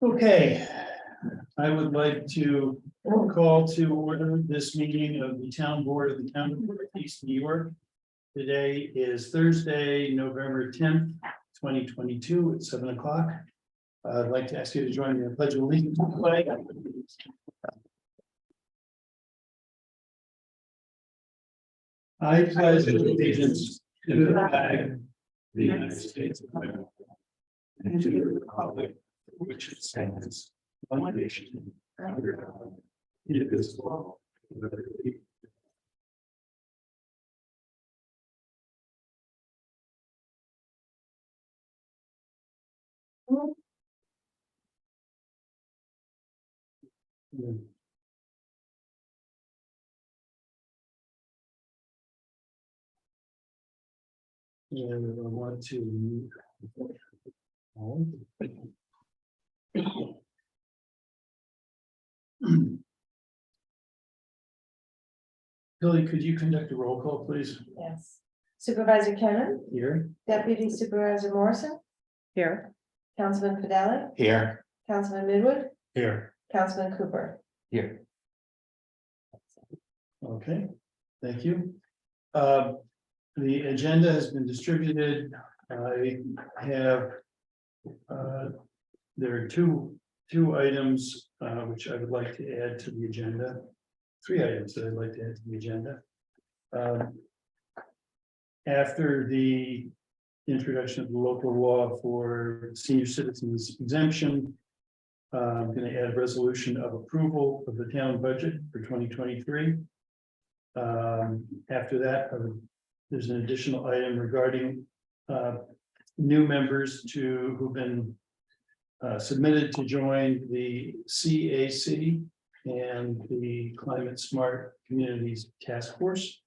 Okay, I would like to call to order this meeting of the town board of the town of Northeast New York. Today is Thursday, November 10th, 2022 at 7 o'clock. I'd like to ask you to join me in the pledge of allegiance to the flag. I pledge allegiance to the flag of the United States of America and to the republic for which it stands, one nation, under God, indivisible, with liberty. And I want to. Billy, could you conduct a roll call, please? Yes. Supervisor Kennen, Here. Deputy Supervisor Morrison, Here. Councilman Fidel, Here. Councilman Midwood, Here. Councilman Cooper. Here. Okay, thank you. The agenda has been distributed. I have. There are two items which I would like to add to the agenda. Three items that I'd like to add to the agenda. After the introduction of the local law for senior citizens exemption. I'm going to add a resolution of approval of the town budget for 2023. After that, there's an additional item regarding new members who've been submitted to join the CAC and the Climate Smart Communities Task Force.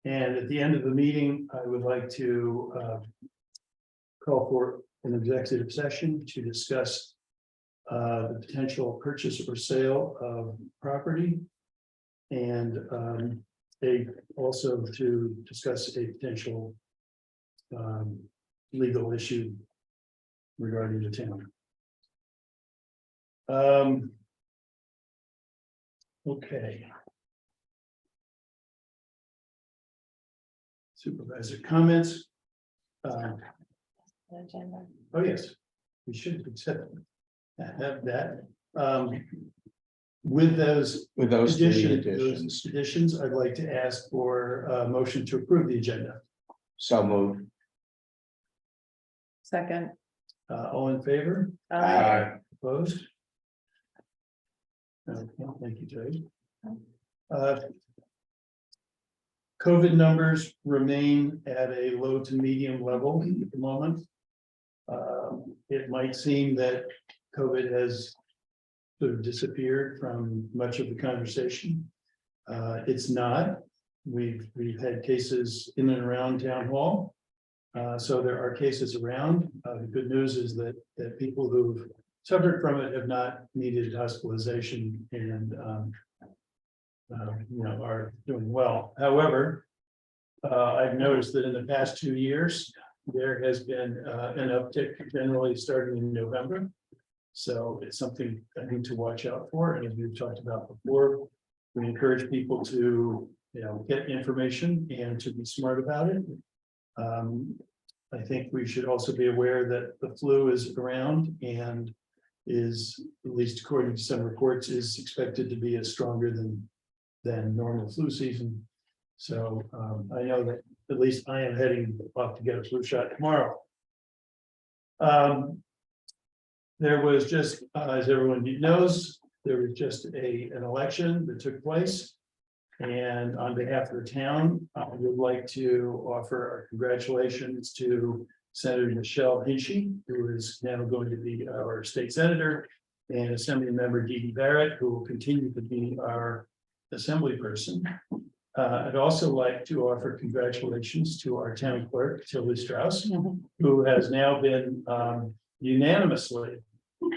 And at the end of the meeting, I would like to call for an executive session to discuss the potential purchase or sale of property. And also to discuss a potential legal issue regarding the town. Okay. Supervisor comments. Agenda. Oh, yes, we should accept have that. With those three additions, I'd like to ask for a motion to approve the agenda. So moved. Second. All in favor? Aye. Opposed? Okay, thank you, Jay. COVID numbers remain at a low to medium level at the moment. It might seem that COVID has sort of disappeared from much of the conversation. It's not. We've had cases in and around town hall. So there are cases around. The good news is that people who've suffered from it have not needed hospitalization and are doing well. However, I've noticed that in the past 2 years, there has been an uptick generally starting in November. So it's something I think to watch out for. And as we've talked about before, we encourage people to, get information and to be smart about it. I think we should also be aware that the flu is around and is, at least according to some reports, is expected to be as stronger than normal flu season. So I know that at least I am heading off to get a flu shot tomorrow. There was just, as everyone knows, there was just an election that took place. And on behalf of the town, I would like to offer our congratulations to Senator Michelle Hinchey, who is now going to be our state senator, and Assembly Member Dee Dee Barrett, who will continue to be our assembly person. I'd also like to offer congratulations to our town clerk, Tilly Strauss, who has now been unanimously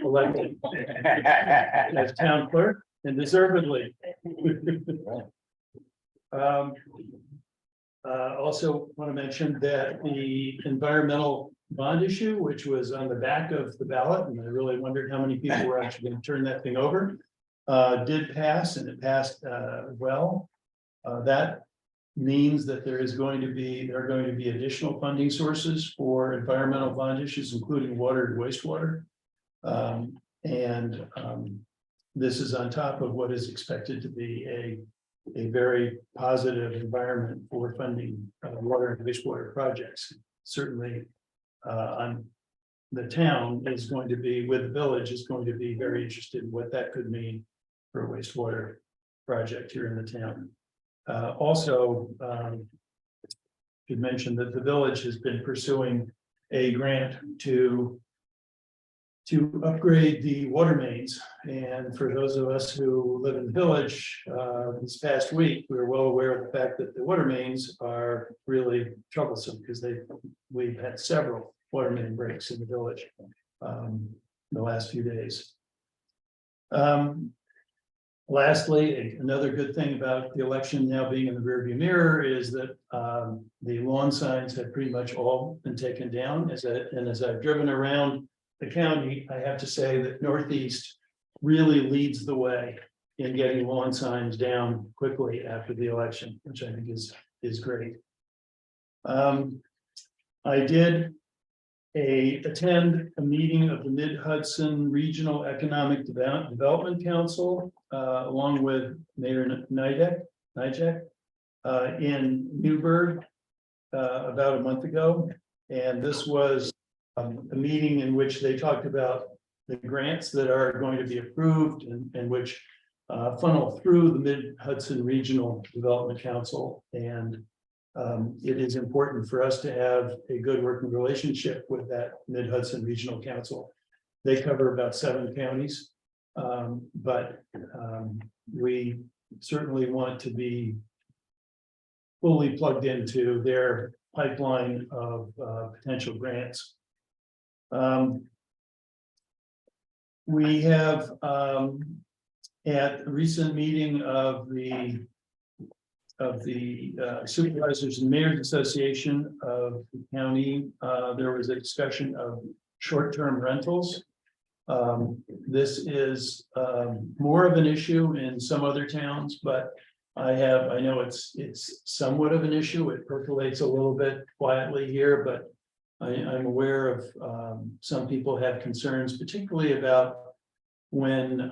elected as town clerk, and deservedly. Also want to mention that the environmental bond issue, which was on the back of the ballot, and I really wondered how many people were actually going to turn that thing over, did pass, and it passed well. That means that there are going to be additional funding sources for environmental bond issues, including water and wastewater. This is on top of what is expected to be a very positive environment for funding water and wastewater projects. Certainly, the town is going to be, with the village, is going to be very interested in what that could mean for a wastewater project here in the town. Also, should mention that the village has been pursuing a grant to upgrade the water mains. And for those of us who live in the village, this past week, we were well aware of the fact that the water mains are really troublesome because we've had several water main breaks in the village the last few days. Lastly, another good thing about the election now being in the rearview mirror is that the lawn signs have pretty much all been taken down. As I've driven around the county, I have to say that Northeast really leads the way in getting lawn signs down quickly after the election, which I think is great. I did attend a meeting of the Mid-Hudson Regional Economic Development Council, along with Mayor Nijek, in Newburgh, about a month ago. And this was a meeting in which they talked about the grants that are going to be approved and which funnel through the Mid-Hudson Regional Development Council. And it is important for us to have a good working relationship with that Mid-Hudson Regional Council. They cover about 7 counties, but we certainly want to be fully plugged into their pipeline of potential grants. We have at a recent meeting of the Supervisors and Mayors Association of the county, there was a discussion of short-term rentals. This is more of an issue in some other towns, but I know it's somewhat of an issue. It percolates a little bit quietly here, but I'm aware of some people have concerns, particularly about when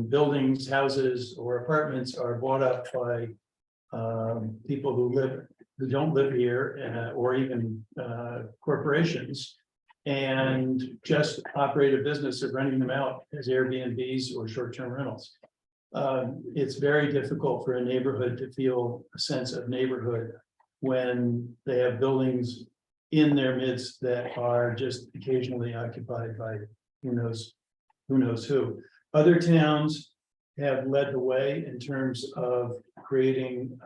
buildings, houses, or apartments are bought up by people who don't live here, or even corporations, and just operate a business of renting them out as Airbnbs or short-term rentals. It's very difficult for a neighborhood to feel a sense of neighborhood when they have buildings in their midst that are just occasionally occupied by who knows who. Other towns have led the way in terms of creating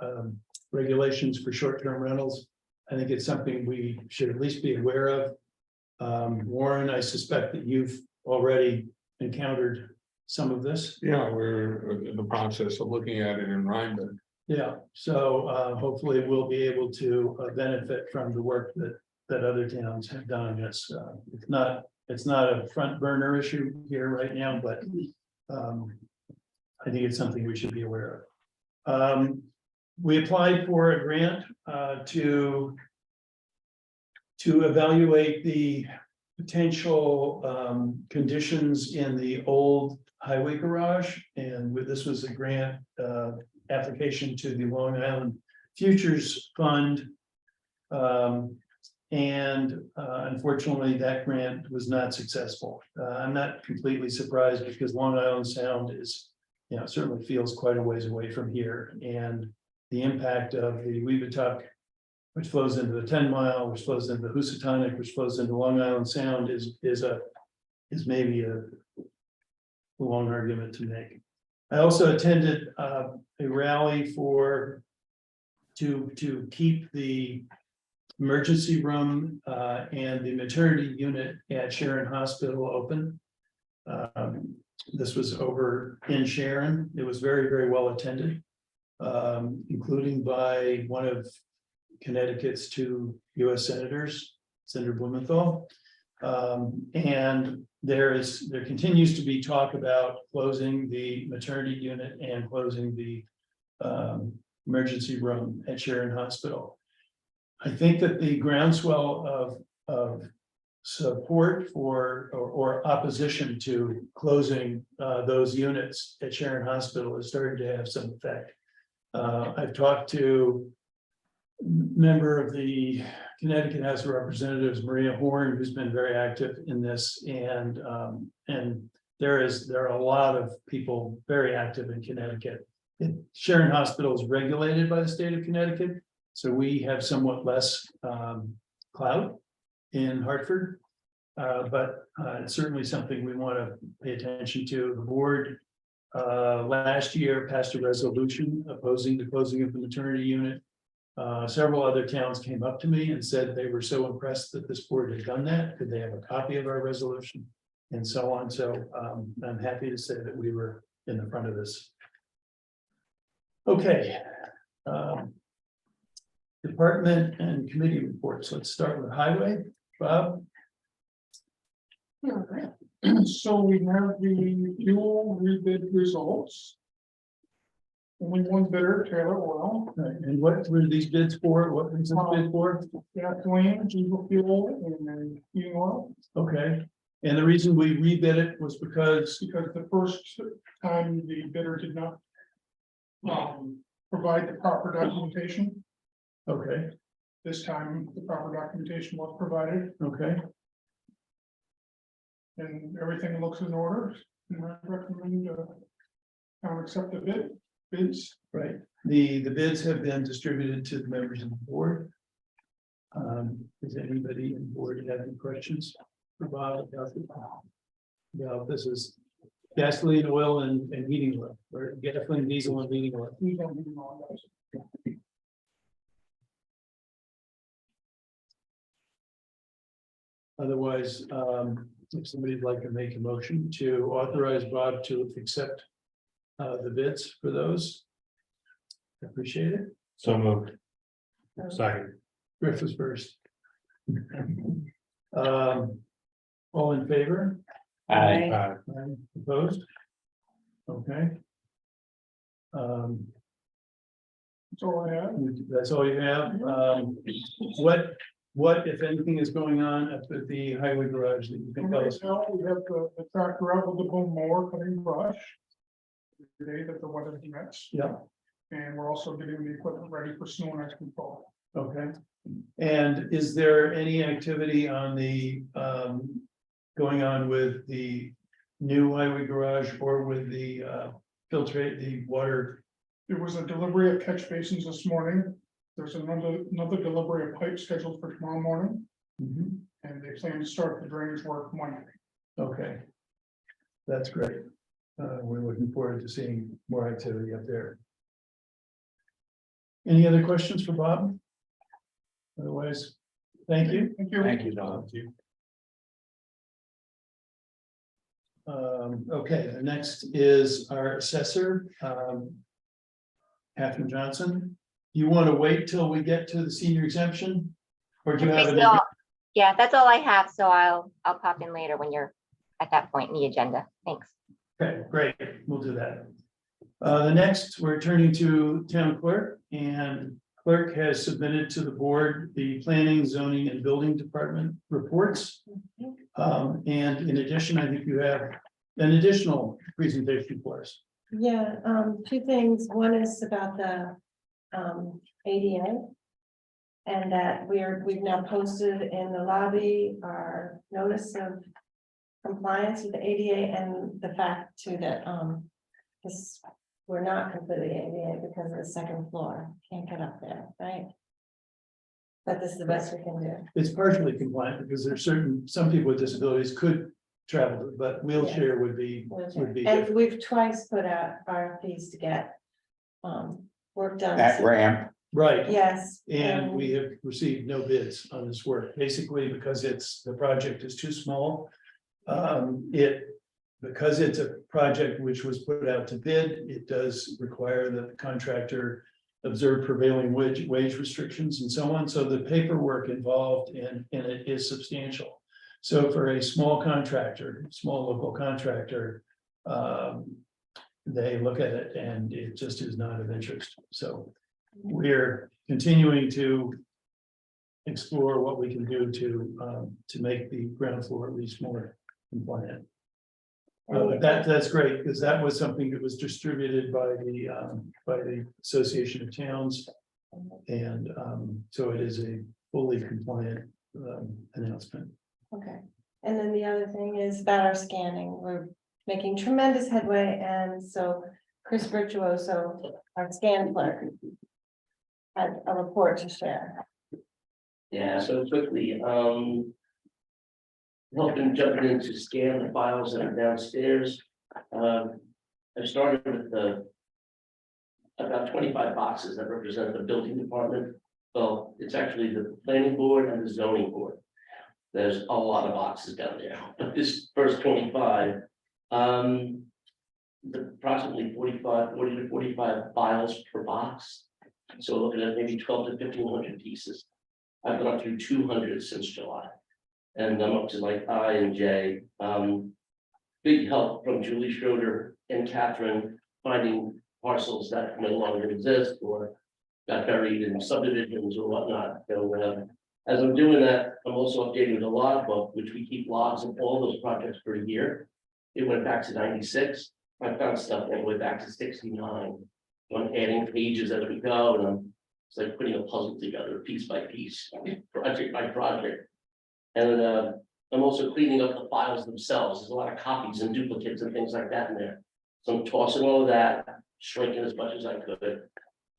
regulations for short-term rentals. I think it's something we should at least be aware of. Warren, I suspect that you've already encountered some of this. Yeah, we're in the process of looking at it in Rhinebeck. Yeah, so hopefully we'll be able to benefit from the work that other towns have done on this. It's not a front burner issue here right now, but I think it's something we should be aware of. We applied for a grant to evaluate the potential conditions in the old highway garage, and this was a grant application to the Long Island Futures Fund. Unfortunately, that grant was not successful. I'm not completely surprised because Long Island Sound is, certainly feels quite a ways away from here, and the impact of the Weebatuck, which flows into the 10 Mile, which flows into the Housatonic, which flows into Long Island Sound, is maybe a long argument to make. I also attended a rally to keep the emergency room and the maternity unit at Sharon Hospital open. This was over in Sharon. It was very, very well attended. including by one of Connecticut's two US senators, Senator Blumenthal. And there continues to be talk about closing the maternity unit and closing the emergency room at Sharon Hospital. I think that the groundswell of support for or opposition to closing those units at Sharon Hospital is starting to have some effect. I've talked to a member of the Connecticut House of Representatives, Maria Horn, who's been very active in this, and there are a lot of people very active in Connecticut. Sharon Hospital is regulated by the state of Connecticut, so we have somewhat less clout in Hartford. But it's certainly something we want to pay attention to. The board last year passed a resolution opposing the closing of the maternity unit. Several other towns came up to me and said they were so impressed that this board had done that. Could they have a copy of our resolution? And so on. So I'm happy to say that we were in the front of this. Okay. Department and committee reports. Let's start with highway. Bob? So we have the fuel rebid results. Only one bidder, Taylor Oil, And what were these bids for? What was this bid for? gasoline, diesel fuel, and heating oil. Okay. And the reason we rebid it was because, Because the first time the bidder did not provide the proper documentation. okay, This time the proper documentation was provided okay, and everything looks in order. And I recommend accept the bids. right. The bids have been distributed to the members of the board. Does anybody in the board have any questions for Bob? Yeah, this is gasoline, oil, and heating oil, or gasoline, diesel, and heating oil. We don't need all those. Otherwise, if somebody'd like to make a motion to authorize Bob to accept the bids for those. Appreciate it. So moved. Second. Griff was first. All in favor? Aye. Aye. Opposed? Okay. That's all I have. That's all you have. What, if anything, is going on up at the highway garage that you can tell Right us? now, we have the tractor out with the boom mower cutting brush. Today that the weather permits, Yeah, and we're also getting the equipment ready for snow and ice control. okay. And is there any activity on the, going on with the new highway garage or with the filtrate, the water? There was a delivery of catch basins this morning. There's another delivery of pipe scheduled for tomorrow morning, Mhm. and they plan to start the drainage work Monday. Okay. That's great. We're looking forward to seeing more activity up there. Any other questions for Bob? Otherwise, thank you. Thank you. Thank you, Don. Okay, the next is our assessor, Catherine Johnson. You want to wait till we get to the senior exemption? Or do you have Basically an? all- Yeah, that's all I have, so I'll pop in later when you're at that point in the agenda. Thanks. Okay, great, we'll do that. The next, we're turning to town clerk, and clerk has submitted to the board the planning, zoning, and building department reports. And in addition, I think you have an additional presentation for us. Yeah, two things. One is about the ADA. And that we've now posted in the lobby our notice of compliance with the ADA, and the fact too that this, we're not completely ADA because of the second floor, can't get up there, right? But this is the best we can do. It's partially compliant because there's some people with disabilities could travel, but wheelchair would be And different. we've twice put out RFPs to get work done. That ramp, Right, Yes. and we have received no bids on this work, basically because the project is too small. It because it's a project which was put out to bid, it does require that the contractor observe prevailing wage restrictions and so on. So the paperwork involved in it is substantial. So for a small contractor, small local contractor, they look at it and it just is not of interest. So we're continuing to explore what we can do to make the ground floor at least more compliant. But that's great, because that was something that was distributed by the Association of Towns. And so it is a fully compliant announcement. Okay, and then the other thing is about our scanning, we're making tremendous headway, and so Chris Virtuoso, our scan clerk, had a report to share. Yeah, so quickly, helping jumping in to scan the files that are downstairs. I started with about 25 boxes that represent the building department. Well, it's actually the planning board and the zoning board. There's a lot of boxes down there, but this first 25, approximately 40 to 45 files per box. So we're looking at maybe 12 to 1500 pieces. I've gone through 200 since July. And I'm up to like I and J. Big help from Julie Schroeder and Catherine finding parcels that no longer exist or got buried in subdivisions or whatnot. So as I'm doing that, I'm also updating the logbook, which we keep logs of all those projects for a year. It went back to 96. I found stuff that went back to 69. I'm adding pages as we go, and it's like putting a puzzle together piece by piece, project by project. And I'm also cleaning up the files themselves. There's a lot of copies and duplicates and things like that in there. So I'm tossing all of that, shrinking as much as I could.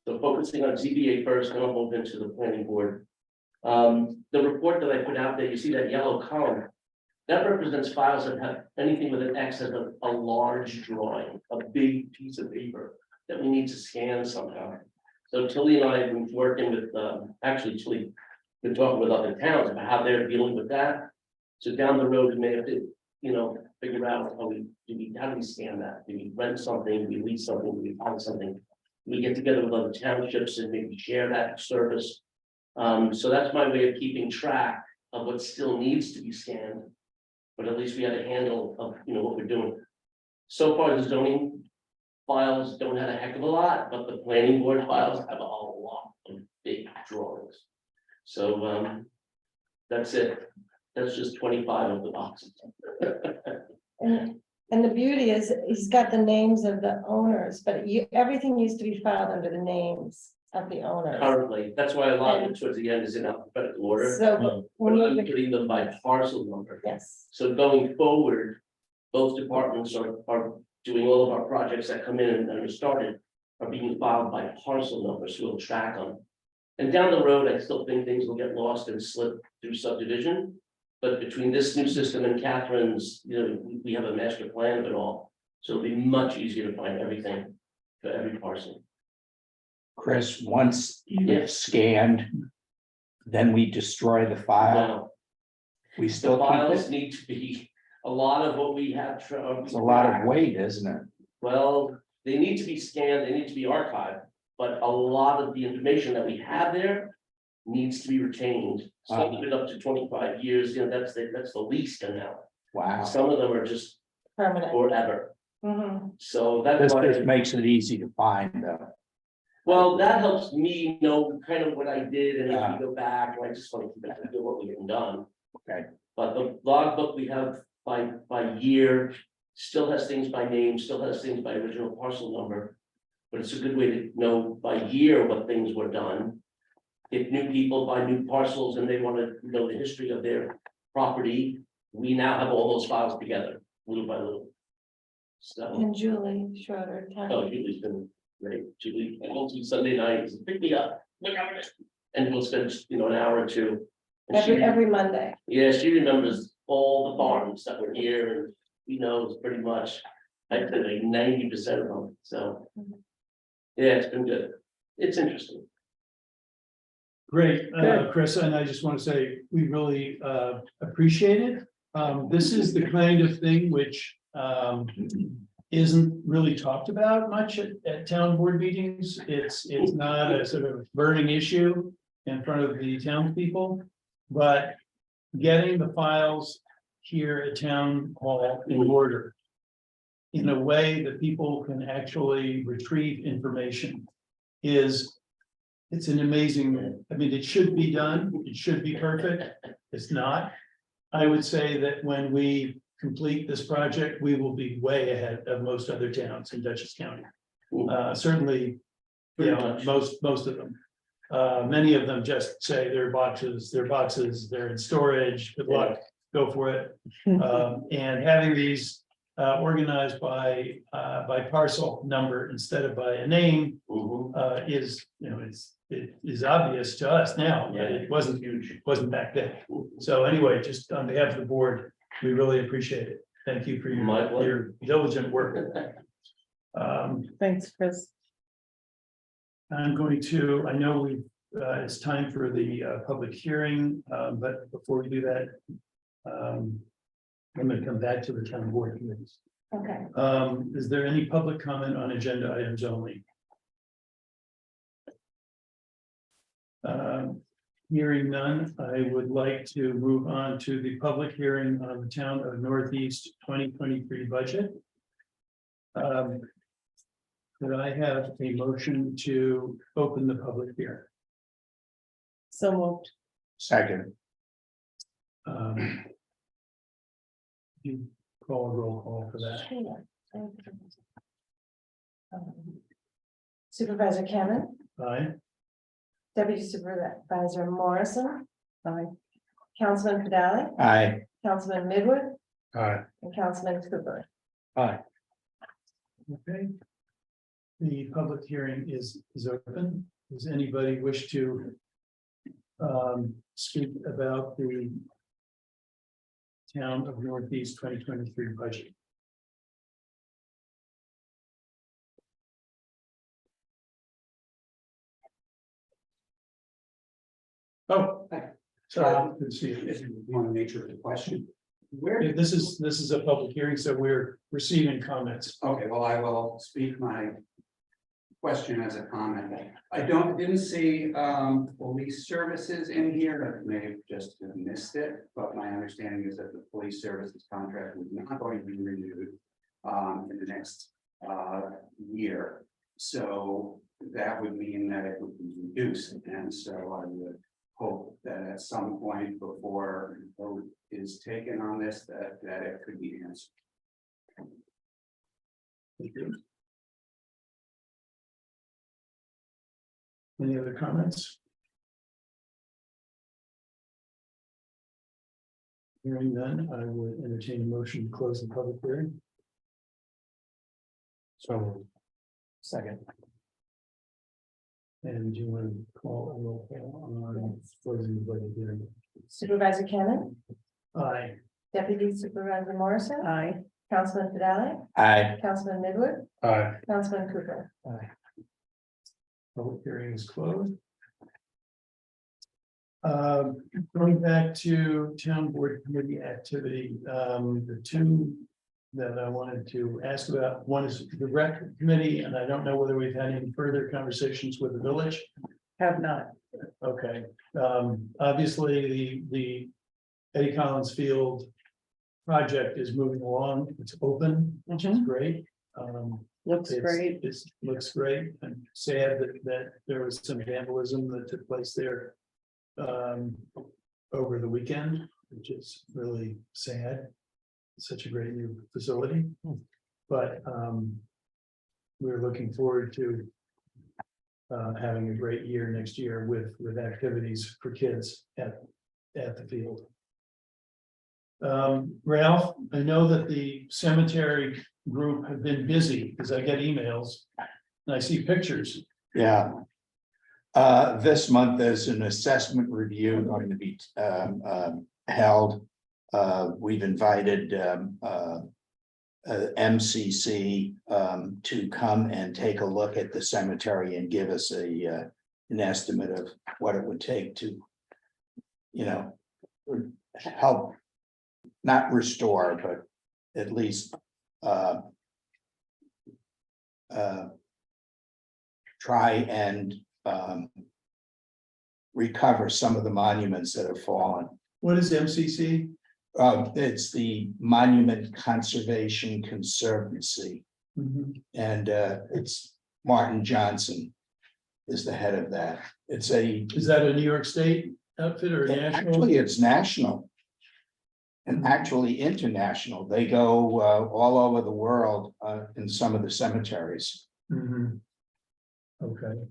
So focusing on ZBA first, then I'll move into the planning board. The report that I put out there, you see that yellow column, that represents files that have anything with an X as a large drawing, a big piece of paper that we need to scan somehow. So Tilly and I have been working with, actually Tilly, been talking with other towns about how they're dealing with that. So down the road, we may have to, figure out how do we scan that? Do we rent something? Do we lease something? Do we find something? We get together with other townships and maybe share that service. So that's my way of keeping track of what still needs to be scanned. But at least we have a handle of, what we're doing. So far, the zoning files don't have a heck of a lot, but the planning board files have a lot of big drawings. So that's it. That's just 25 of the boxes. And the beauty is, he's got the names of the owners, but everything needs to be filed under the names of the owners. Currently, that's why a lot of it towards the end is in alphabetical order. So But when I'm you, putting them by parcel number. yes, So going forward, both departments are doing all of our projects that come in and are started are being filed by parcel numbers, so we'll track them. And down the road, I still think things will get lost and slip through subdivision. But between this new system and Catherine's, we have a master plan of it all. So it'll be much easier to find everything for every parcel. Chris, once you've Yes. scanned, then we destroy the file. Now, We the still keep files it. need to be, a lot of what we have. It's a lot of weight, isn't it? Well, they need to be scanned, they need to be archived, but a lot of the information that we have there needs to be retained. Some of it up to 25 years, that's the least amount. Wow. Some of them are just permanent. forever. Mhm. So that's This why, just makes it easy to find though. well, that helps me know kind of what I did and if Yeah. we go back, and I just want to keep it to what we have done. Okay. But the logbook we have by year still has things by name, still has things by original parcel number. But it's a good way to know by year what things were done. If new people buy new parcels and they want to know the history of their property, we now have all those files together, little by little. So, And Julie Schroeder. Julie's been great. Julie, I went to Sunday night, pick me up, look at it. And we'll spend, an hour or two. And she- Every Monday. Yeah, she remembers all the farms that were here and she knows pretty much, I'd say like 90% of them, so. Yeah, it's been good. It's interesting. Great, Chris, and I just want to say, we really appreciate it. This is the kind of thing which isn't really talked about much at town board meetings. It's not a sort of burning issue in front of the townspeople. But getting the files here at town hall in order in a way that people can actually retrieve information it's an amazing, I mean, it should be done, it should be perfect, it's not. I would say that when we complete this project, we will be way ahead of most other towns in Dutchess County. Certainly, Pretty yeah, much. most of them. Many of them just say they're boxes, they're in storage, good luck, go for it. And having these organized by parcel number instead of by a name Mhm. is, it is obvious to us now, but it wasn't huge, it wasn't back then. So anyway, just on behalf of the board, we really appreciate it. Thank you for My pleasure. your diligent work. Thanks, Chris. I'm going to, I know it's time for the public hearing, but before we do that, I'm going to come back to the town board committees. Okay. Is there any public comment on agenda items only? Hearing none, I would like to move on to the public hearing on the town of Northeast 2023 budget. Could I have a motion to open the public hearing? So moved. Second. You call a roll call for that. Supervisor Cameron, Aye. Deputy Supervisor Morrison. Aye. Councilman Cadali, Aye. Councilman Midwood, Aye. and Councilman Cooper. Aye. Okay. The public hearing is open. Does anybody wish to speak about the town of Northeast 2023 budget? Oh, sorry, good to see you. If you want the nature of the question, where, Yeah, This is a public hearing, so we're receiving comments. okay, well, I will speak my question as a comment. I didn't see police services in here, I may have just missed it, but my understanding is that the police services contract was not going to be renewed in the next year. So that would mean that it would be reduced, and so I would hope that at some point before a vote is taken on this, that it could be answered. Thank you. Any other comments? Hearing none, I would entertain a motion to close the public hearing. So. Second. And do you want to call a roll call on closing the public hearing? Supervisor Cameron, Aye. Deputy Supervisor Morrison. Aye. Councilman Cadali, Aye. Councilman Midwood, Aye. Councilman Cooper. Public hearing is closed. Going back to town board committee activity, the two that I wanted to ask about, one is the rec committee, and I don't know whether we've had any further conversations with the village. Have not. Okay, obviously, the Eddie Collins Field project is moving along, it's open, which is great. Looks It looks great. I'm sad that there was some vandalism that took place there over the weekend, which is really sad. Such a great new facility, but we're looking forward to having a great year next year with activities for kids at the field. Ralph, I know that the cemetery group have been busy because I get emails and I see pictures. Yeah. This month, there's an assessment review going to be held. We've invited MCC to come and take a look at the cemetery and give us an estimate of what it would take to, help, not restore, but at least uh, try and recover some of the monuments that have fallen. What is MCC? It's the Monument Conservation Conservancy, Mhm. and it's Martin Johnson is the head of that. It's a, Is that a New York State outfit or national? actually, it's national. And actually international. They go all over the world in some of the cemeteries. Mhm. Okay.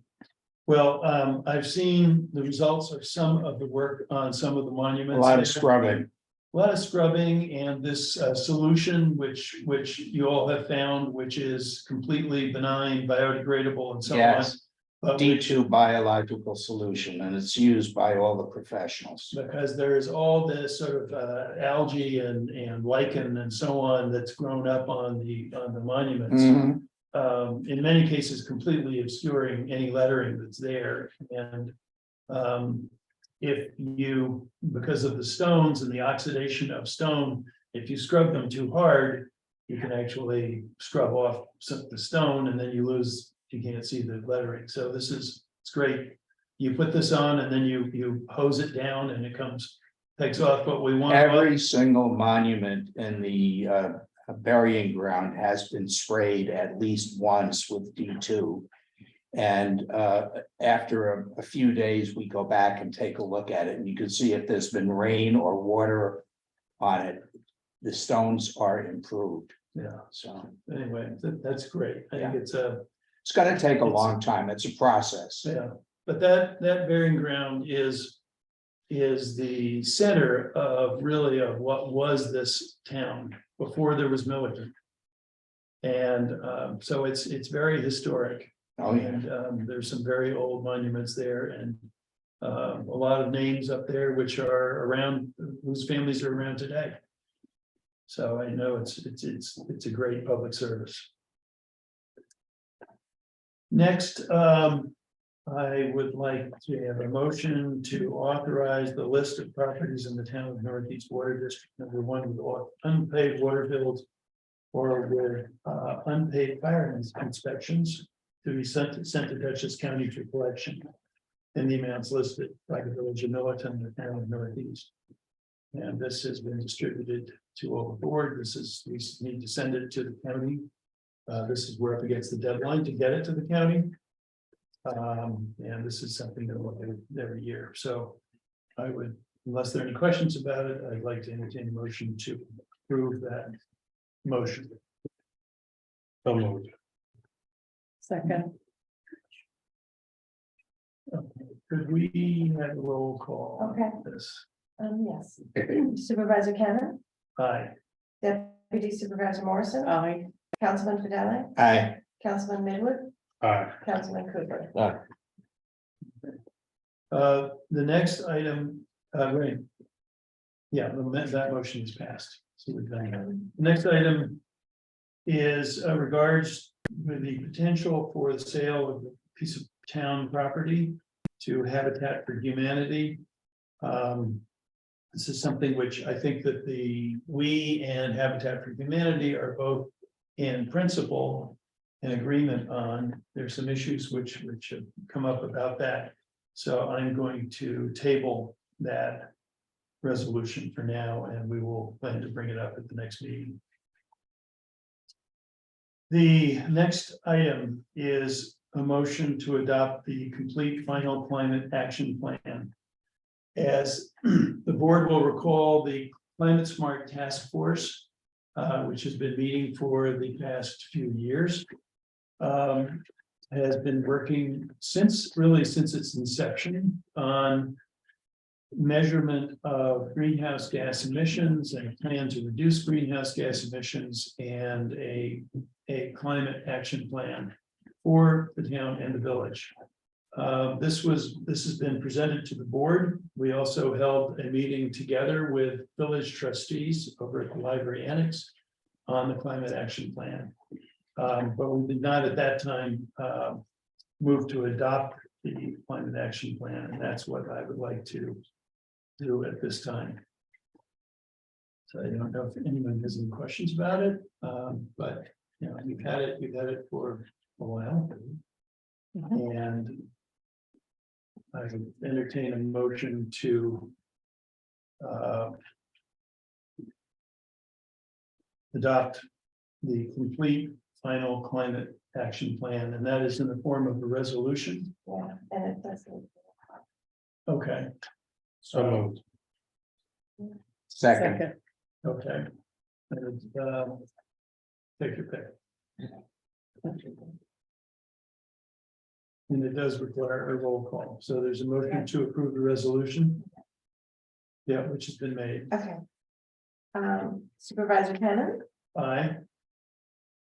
Well, I've seen the results of some of the work on some of the A monuments. lot there. of scrubbing. A lot of scrubbing and this solution, which you all have found, which is completely benign, biodegradable and so on. Yes. But which, D2 biological solution, and it's used by all the professionals. because there is all this sort of algae and lichen and so on that's grown up on the monuments. Mhm. In many cases completely obscuring any lettering that's there, and if you, because of the stones and the oxidation of stone, if you scrub them too hard, you can actually scrub off the stone and then you can't see the lettering. So it's great. You put this on and then you hose it down and it takes off what we want. Every single monument in the burying ground has been sprayed at least once with D2. And after a few days, we go back and take a look at it, and you can see if there's been rain or water on it. The stones are improved, Yeah, so anyway, that's great. I think it's it's gonna take a long time. It's a process. yeah, but that burying ground is the center of really of what was this town before there was Milliken. And so it's very historic. Oh, yeah. And there's some very old monuments there and a lot of names up there which are around, whose families are around today. So I know it's a great public service. Next, I would like to have a motion to authorize the list of properties in the town of Northeast Water District #1 with unpaid water bills or with unpaid fire inspections to be sent to Dutchess County for collection in the amounts listed by the village of Millerton, the town of Northeast. And this has been distributed to all the board. We need to send it to the county. This is we're up against the deadline to get it to the county. And this is something that we'll do every year. So I would, unless there are any questions about it, I'd like to entertain a motion to approve that motion. So moved. Second. Okay, could we have a roll call? Okay. on This, Yes. Supervisor Cannon, aye. Deputy Supervisor Morrison. Aye. Councilman Fidele, Aye. Councilman Midwood, Aye. Councilman Cooper. The next item, right. Yeah, that motion is passed. So we've done that. The next item is regards with the potential for the sale of a piece of town property to Habitat for Humanity. This is something which I think that we and Habitat for Humanity are both in principle in agreement on. There's some issues which have come up about that. So I'm going to table that resolution for now, and we will plan to bring it up at the next meeting. The next item is a motion to adopt the complete final climate action plan. As the board will recall, the Climate Smart Task Force, which has been meeting for the past few years, has been working since its inception on measurement of greenhouse gas emissions and a plan to reduce greenhouse gas emissions and a climate action plan for the town and the village. This has been presented to the board. We also held a meeting together with village trustees over at the library annex on the climate action plan. But we did not at that time move to adopt the climate action plan, and that's what I would like to do at this time. So I don't know if anyone has any questions about it, but, you know, we've had it for a while. And I entertain a motion to adopt the complete final climate action plan, and that is in the form of a resolution. Yeah, and it doesn't. Okay, So moved. Second, okay. And, take your pick. And it does require a roll call, so there's a motion to approve the resolution. Yeah, which has been made. Okay. Supervisor Cannon, Aye.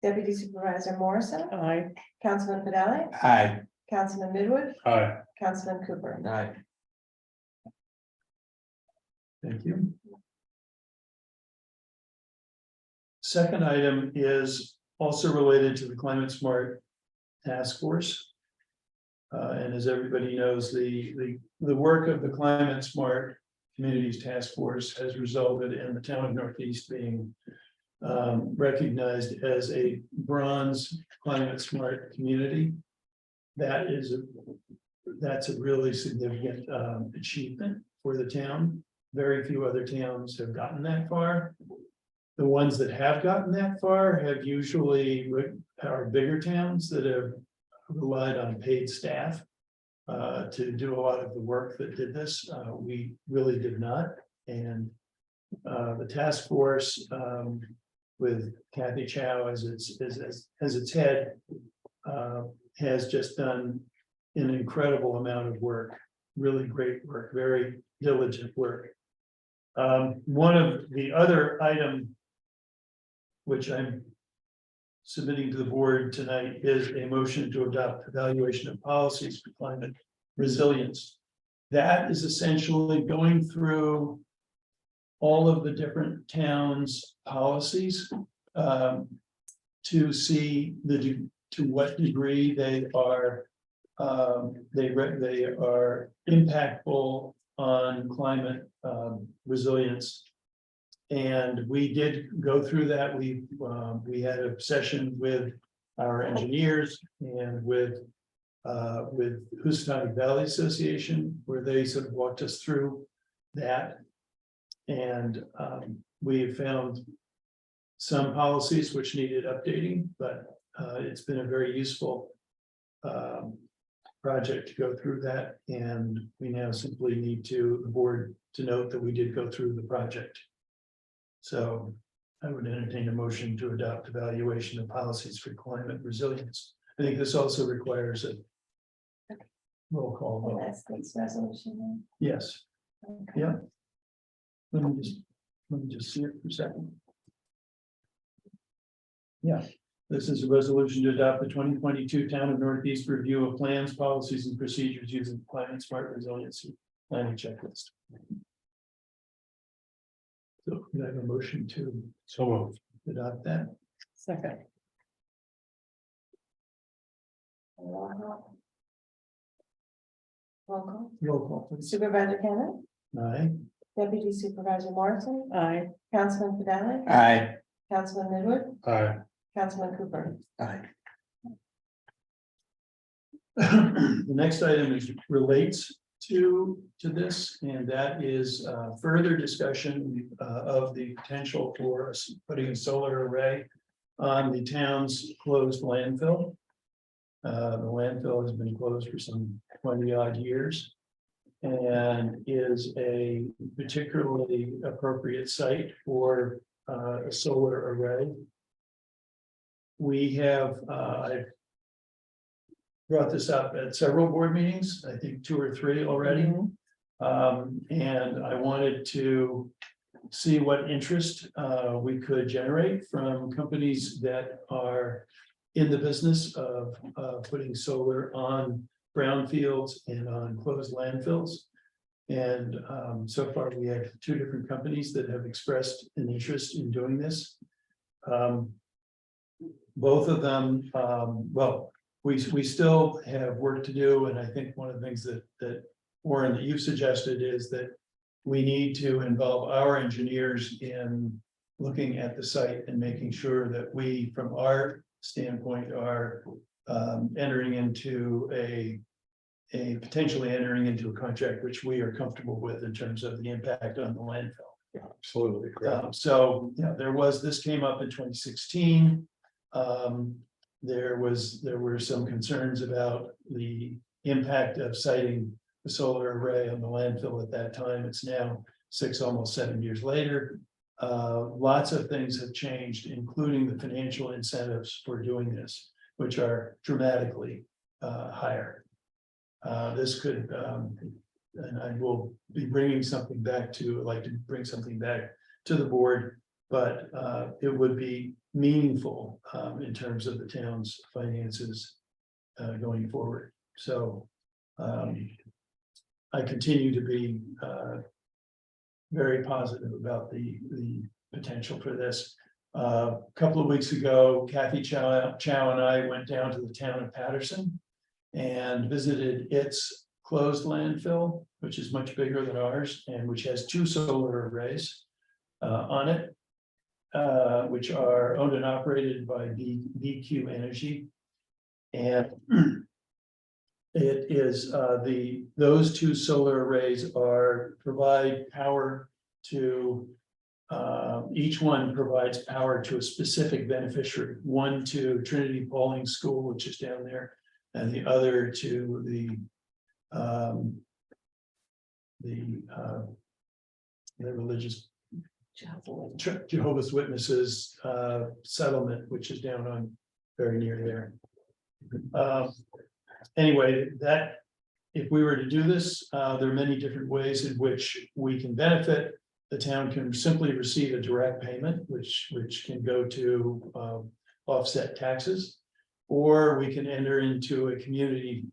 Deputy Supervisor Morrison. Aye. Councilman Fidelli, aye. Councilman Midwood, Aye. Councilman Cooper. Aye. Thank you. Second item is also related to the Climate Smart Task Force. And as everybody knows, the work of the Climate Smart Communities Task Force has resulted in the town of Northeast being recognized as a bronze climate smart community. That's a really significant achievement for the town. Very few other towns have gotten that far. The ones that have gotten that far have usually are bigger towns that have relied on paid staff to do a lot of the work that did this. We really did not. And the task force with Kathy Chow as its head has just done an incredible amount of work, really great work, very diligent work. One of the other item which I'm submitting to the board tonight is a motion to adopt evaluation of policies for climate resilience. That is essentially going through all of the different towns' policies to see to what degree they are impactful on climate resilience. And we did go through that. We had a session with our engineers and with Housatonic Valley Association, where they sort of walked us through that. And we have found some policies which needed updating, but it's been a very useful project to go through that. And we now simply need the board to note that we did go through the project. So I would entertain a motion to adopt evaluation of policies for climate resilience. I think this also requires a roll call And vote. that's this resolution. Yes, Okay. yeah. Let me just see it for a second. Yeah, this is a resolution to adopt the 2022 Town of Northeast Review of Plans, Policies, and Procedures using Climate Smart Resiliency Planning Checklist. So could I have a motion to So moved. adopt that? Second. Roll call. Roll call, please. Supervisor Cannon, Aye. Deputy Supervisor Morrison. Aye. Councilman Fidelli, Aye. Councilman Midwood, Aye. Councilman Cooper. Aye. The next item relates to this, and that is further discussion of the potential for us putting a solar array on the town's closed landfill. The landfill has been closed for some 20 odd years and is a particularly appropriate site for a solar array. We have, I've brought this up at several board meetings, I think 2 or 3 already. And I wanted to see what interest we could generate from companies that are in the business of putting solar on brownfields and on closed landfills. And so far, we have 2 different companies that have expressed an interest in doing this. Both of them, well, we still have work to do, and I think one of the things that Warren, that you've suggested is that we need to involve our engineers in looking at the site and making sure that we, from our standpoint, are entering into a potentially entering into a contract which we are comfortable with in terms of the impact on the landfill. Absolutely, correct. So, yeah, this came up in 2016. There were some concerns about the impact of siting the solar array on the landfill at that time. It's now almost 7 years later. Lots of things have changed, including the financial incentives for doing this, which are dramatically higher. This could, and I will be bringing something back like to bring something back to the board, but it would be meaningful in terms of the town's finances going forward. So I continue to be very positive about the potential for this. A couple of weeks ago, Kathy Chow and I went down to the town of Patterson and visited its closed landfill, which is much bigger than ours and which has 2 solar arrays on it, which are owned and operated by BQ Energy. And it is those 2 solar arrays provide power to each one provides power to a specific beneficiary, one to Trinity Pauling School, which is down there, and the other to the religious Jehovah's Witnesses settlement, which is down on very near there. Anyway, that if we were to do this, there are many different ways in which we can benefit. The town can simply receive a direct payment, which can go to offset taxes, or we can enter into a community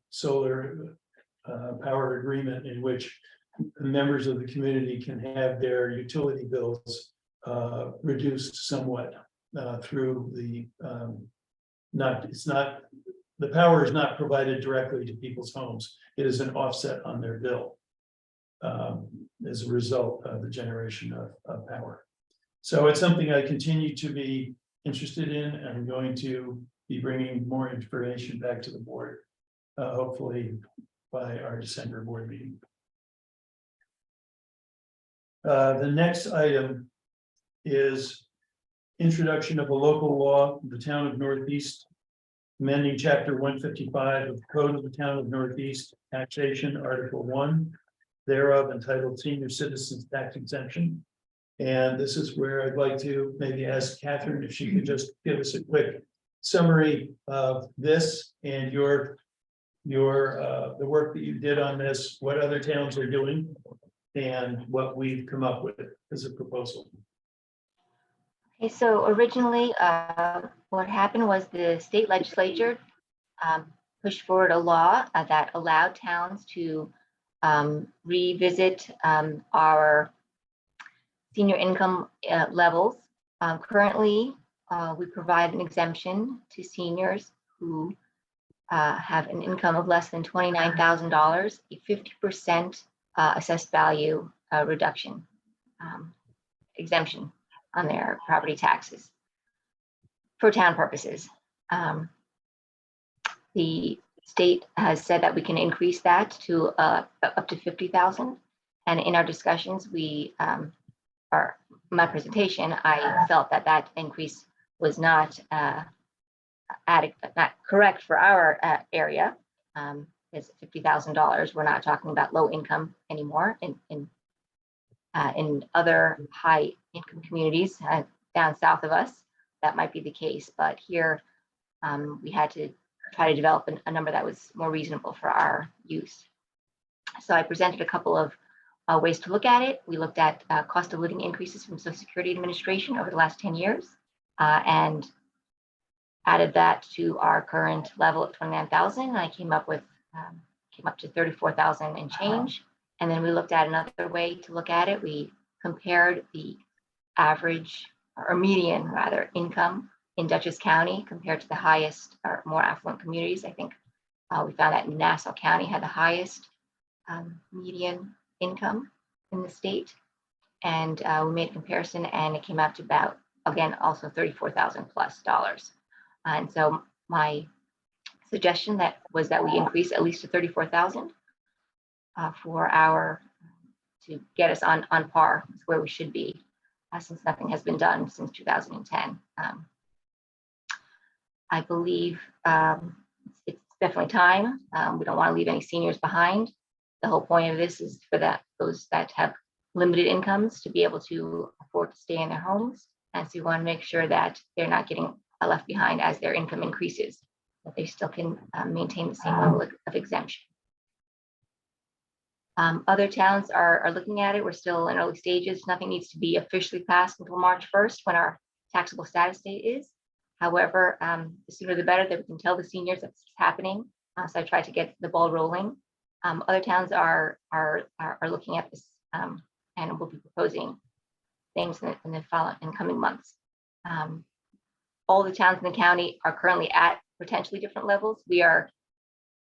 solar power agreement in which members of the community can have their utility bills reduced somewhat through the the power is not provided directly to people's homes. It is an offset on their bill as a result of the generation of power. So it's something I continue to be interested in, and I'm going to be bringing more information back to the board, hopefully by our December board meeting. The next item is introduction of a local law, the town of Northeast, amending chapter 155 of the Code of the Town of Northeast, taxation, article 1 thereof, entitled Senior Citizens Tax Exemption. And this is where I'd like to maybe ask Catherine if she could just give us a quick summary of this and the work that you did on this, what other towns are doing, and what we've come up with as a proposal. Okay, so originally, what happened was the state legislature pushed forward a law that allowed towns to revisit our senior income levels. Currently, we provide an exemption to seniors who have an income of less than $29,000, a 50% assessed value reduction exemption on their property taxes for town purposes. The state has said that we can increase that to up to 50,000. And in our discussions, my presentation, I felt that increase was not not correct for our area. It's $50,000. We're not talking about low income anymore. In other high income communities down south of us, that might be the case, but here we had to try to develop a number that was more reasonable for our use. So I presented a couple of ways to look at it. We looked at cost of living increases from Social Security Administration over the last 10 years and added that to our current level of 29,000. I came up to 34,000 and change. And then we looked at another way to look at it. We compared the average or median rather income in Dutchess County compared to the highest or more affluent communities. I think we found that Nassau County had the highest median income. in the state. And we made a comparison and it came out to about, again, also $34,000+. And so my suggestion was that we increase at least to 34,000 for to get us on par with where we should be, since nothing has been done since 2010. I believe it's definitely time. We don't want to leave any seniors behind. The whole point of this is for those that have limited incomes to be able to afford to stay in their homes. And so we want to make sure that they're not getting left behind as their income increases, that they still can maintain the same level of exemption. Other towns are looking at it. We're still in early stages. Nothing needs to be officially passed until March 1st when our taxable status date is. However, the sooner the better that we can tell the seniors that this is happening. So I try to get the ball rolling. Other towns are looking at this and will be proposing things in the coming months. All the towns in the county are currently at potentially different levels. We are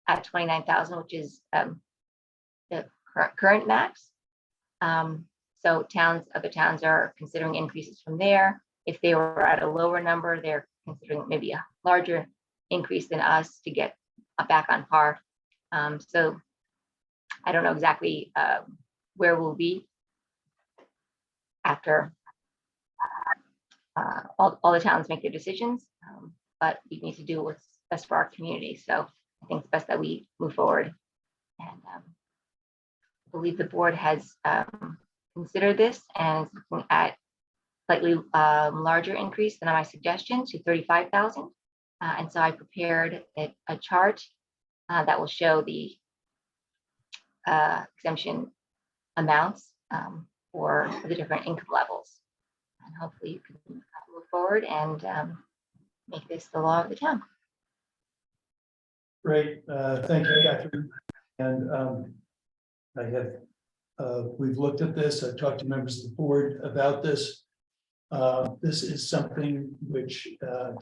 at 29,000, which is the current max. So other towns are considering increases from there. If they were at a lower number, they're considering maybe a larger increase than us to get back on par. So I don't know exactly where we'll be after all the towns make their decisions, but we need to do what's best for our community. So I think it's best that we move forward. And I believe the board has considered this and is looking at slightly larger increase than my suggestion to 35,000. And so I prepared a chart that will show the exemption amounts for the different income levels. And hopefully you can move forward and make this the law of the town. Great, thank you, Catherine. And we've looked at this. I've talked to members of the board about this. This is something which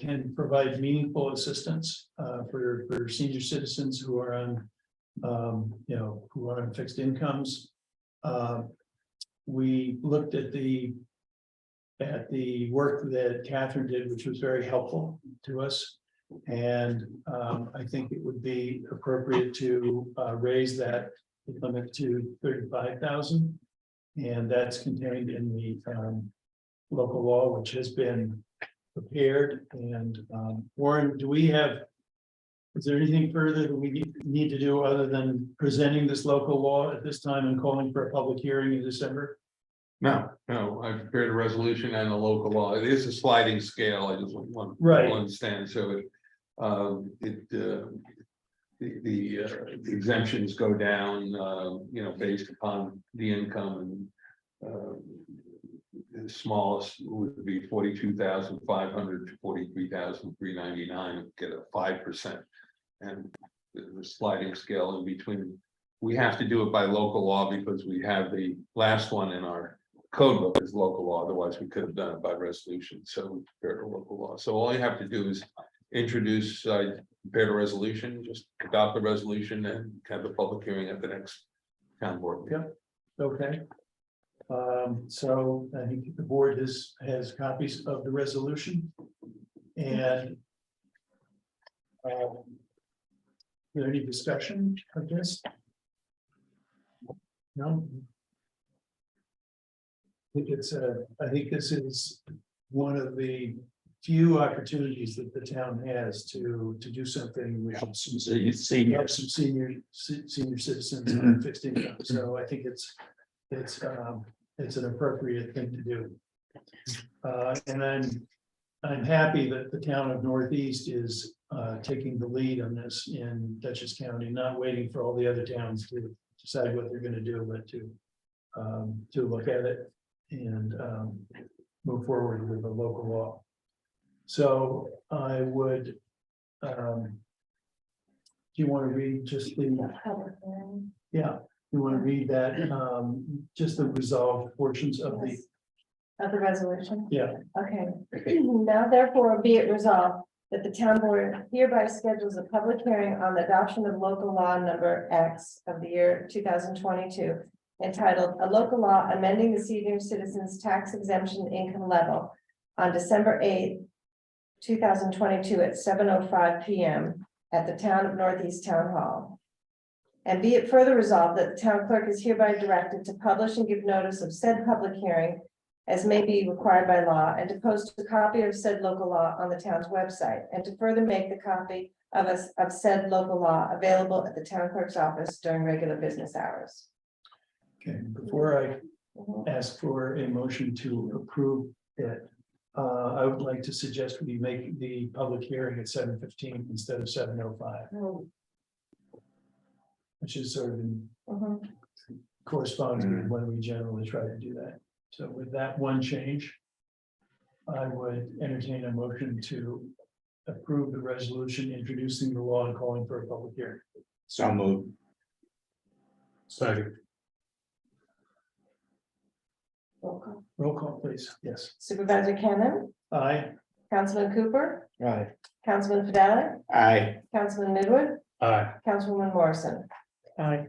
can provide meaningful assistance for senior citizens who are on, who are on fixed incomes. We looked at the work that Catherine did, which was very helpful to us. And I think it would be appropriate to raise that limit to 35,000. And that's contained in the local law, which has been prepared. And Warren, is there anything further that we need to do other than presenting this local law at this time and calling for a public hearing in December? No, I prepared a resolution and a local law. It is a sliding scale. I just want Right. to understand. So the exemptions go down, based upon the income, and the smallest would be 42,500 to 43,399, get a 5%, and the sliding scale in between. We have to do it by local law because we have the last one in our code book is local law. Otherwise, we could have done it by resolution. So we prepared a local law. So all you have to do is introduce, prepared a resolution, just adopt the resolution and have the public hearing at the next town board meeting. Okay. So I think the board has copies of the resolution. And is there any discussion of this? No. I think this is one of the few opportunities that the town has to do something with some senior citizens on fixed income. So I think it's an appropriate thing to do. And I'm happy that the town of Northeast is taking the lead on this in Dutchess County, not waiting for all the other towns to decide what they're going to do, but to look at it and move forward with the local law. So I would, do you want to read just yeah, you want to read that, just the resolved portions of the. Of the resolution? Yeah. Okay. Now therefore be it resolved that the town board hereby schedules a public hearing on the adoption of local law number X of the year 2022, entitled "A Local Law Amending the Senior Citizens Tax Exemption Income Level" on December 8th, 2022 at 7:05 PM at the Town of Northeast Town Hall. And be it further resolved that the town clerk is hereby directed to publish and give notice of said public hearing as may be required by law, and to post a copy of said local law on the town's website, and to further make the copy of said local law available at the town clerk's office during regular business hours. Okay, before I Mhm. ask for a motion to approve it, I would like to suggest we make the public hearing at 7:15 instead of 7:05, which is sort of in Mhm. corresponds with when we generally try to do that. So with that one change, I would entertain a motion to approve the resolution introducing the law and calling for a public hearing. So moved. Second. Roll call. Roll call, please. Yes. Supervisor Cannon, Aye. Councilman Cooper, Aye. Councilman Fidel, Aye. Councilman Midwood, Aye. Councilwoman Morrison. Aye.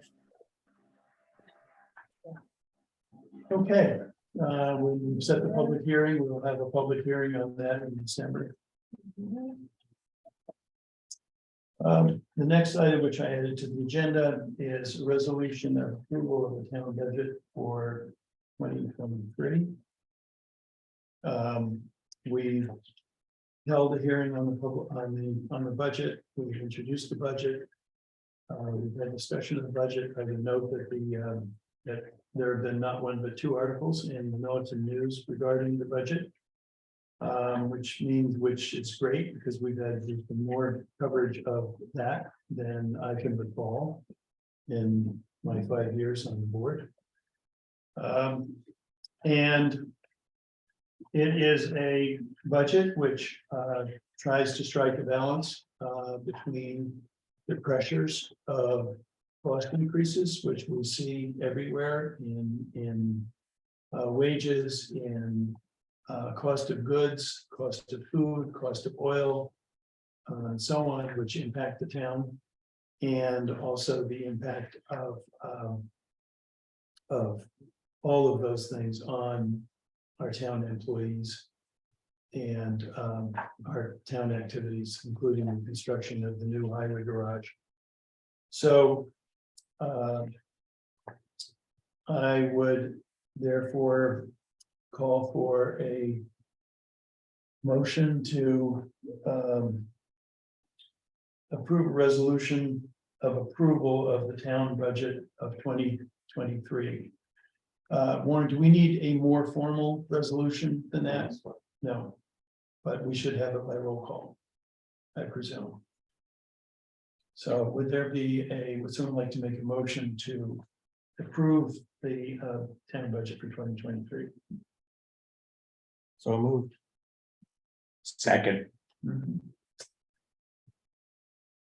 Okay, we've set the public hearing. We will have a public hearing on that in December. The next item which I added to the agenda is a resolution of approval of the town budget for 2023. We held a hearing on the public, on the budget. We've introduced the budget. We've had discussion of the budget. I would note that that there have been not one but two articles in the Militant News regarding the budget. Which is great because we've had more coverage of that than I can recall in my 5 years on the board. And it is a budget which tries to strike a balance between the pressures of cost increases, which we see everywhere in wages, in cost of goods, cost of food, cost of oil, and so on, which impact the town, and also the impact of all of those things on our town employees and our town activities, including the construction of the new highway garage. So I would therefore call for a motion to approve a resolution of approval of the town budget of 2023. Warren, do we need a more formal resolution than that? No, but we should have it by roll call, I presume. So would would someone like to make a motion to approve the town budget for 2023? So moved. Second.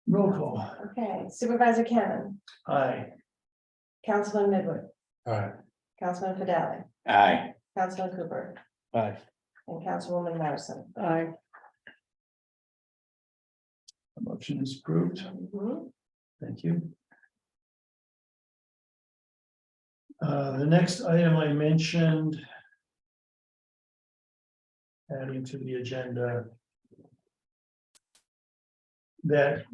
Roll call. Okay, Supervisor Cannon, Aye. Councilman Midwood, Aye. Councilman Fidel, Aye. Councilman Cooper, Aye. and Councilwoman Morrison. Aye. The motion is approved. Thank you. The next item I mentioned, adding to the agenda, that